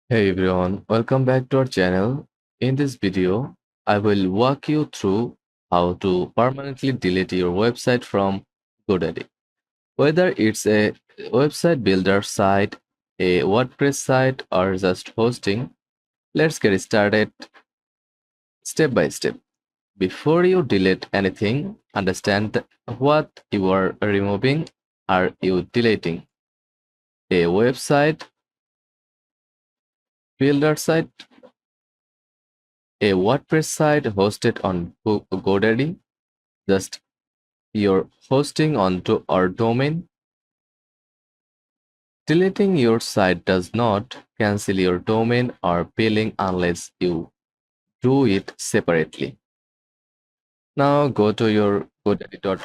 Hey everyone, welcome back to our channel. In this video, I will walk you through how to permanently delete your website from GoDaddy. Whether it's a website builder site, a WordPress site, or just hosting, let's get started step by step. Before you delete anything, understand what you are removing. Are you deleting a website, builder site, a WordPress site hosted on GoDaddy? Just your hosting onto our domain. Deleting your site does not cancel your domain or billing unless you do it separately. Now go to your GoDaddy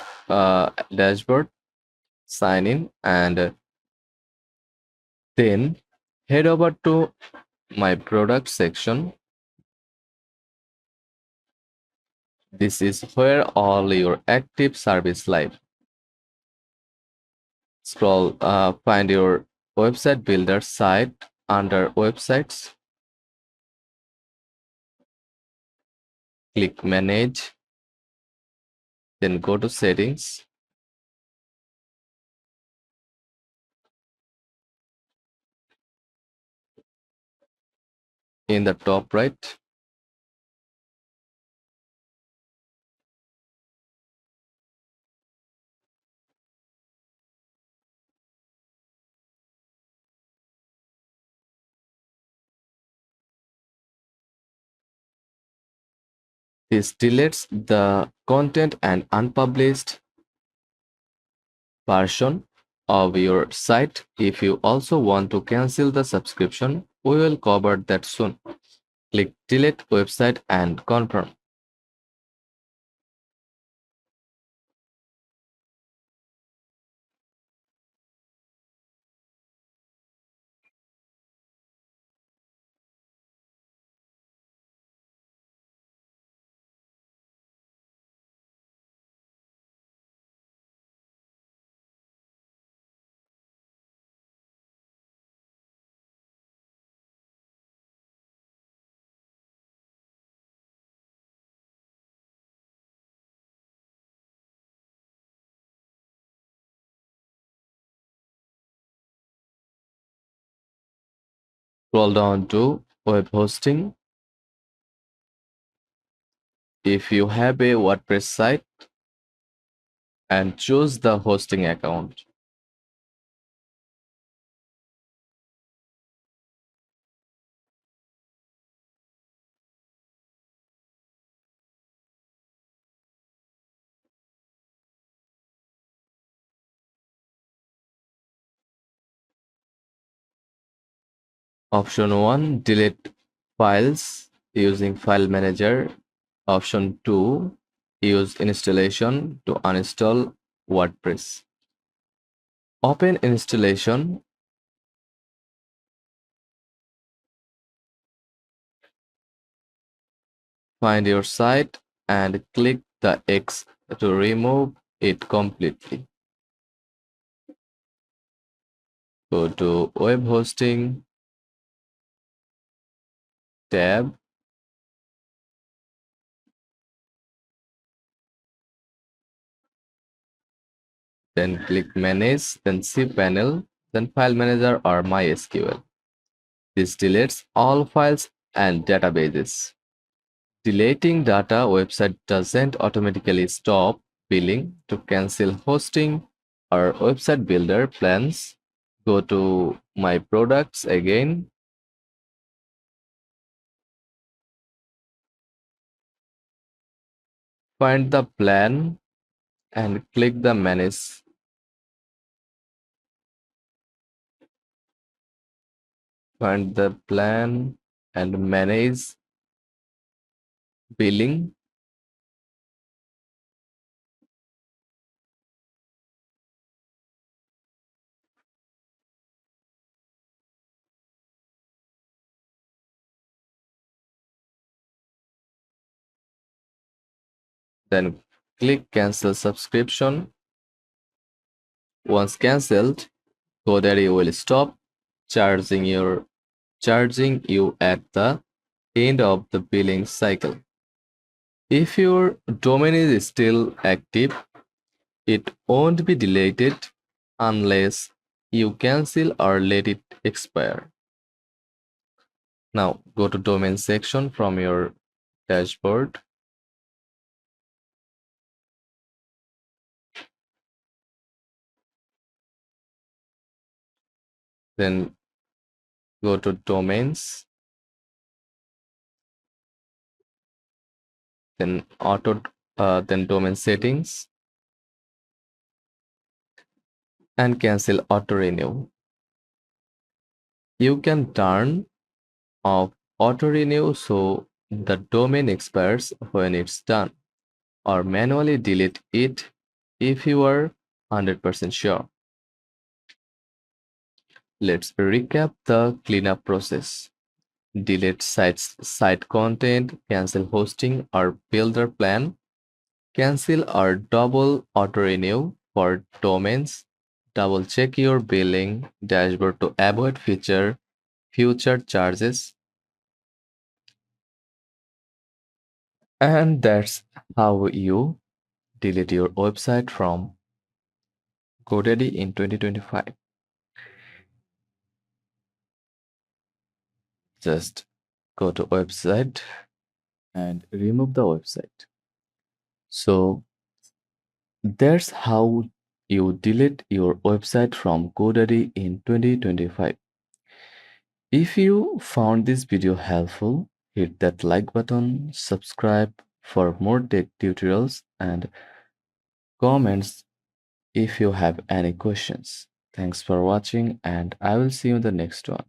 dashboard, sign in, and then head over to my product section. This is where all your active service live. Scroll, find your website builder site under websites. Click manage, then go to settings. In the top right, this deletes the content and unpublished version of your site. If you also want to cancel the subscription, we will cover that soon. Click delete website and confirm. Scroll down to web hosting. If you have a WordPress site, and choose the hosting account. Option 1, delete files using file manager. Option 2, use installation to uninstall WordPress. Open installation. Find your site and click the X to remove it completely. Go to web hosting tab. Then click manage, then cPanel, then file manager or MySQL. This deletes all files and databases. Deleting data website doesn't automatically stop billing. To cancel hosting or website builder plans, go to my products again. Find the plan and click the manage. Find the plan and manage billing. Then click cancel subscription. Once cancelled, GoDaddy will stop charging your charging you at the end of the billing cycle. If your domain is still active, it won't be deleted unless you cancel or let it expire. Now go to domain section from your dashboard. Then go to domains, then then domain settings, and cancel auto renew. You can turn off auto renew so the domain expires when it's done, or manually delete it if you are 100% sure. Let's recap the cleanup process. Delete site content, cancel hosting or builder plan, cancel or double auto renew for domains, double check your billing dashboard to avoid future charges, and that's how you delete your website from GoDaddy in 2025. Just go to website and remove the website. So that's how you delete your website from GoDaddy in 2025. If you found this video helpful, hit that like button, subscribe for more tech tutorials, and comments if you have any questions. Thanks for watching, and I will see you in the next one.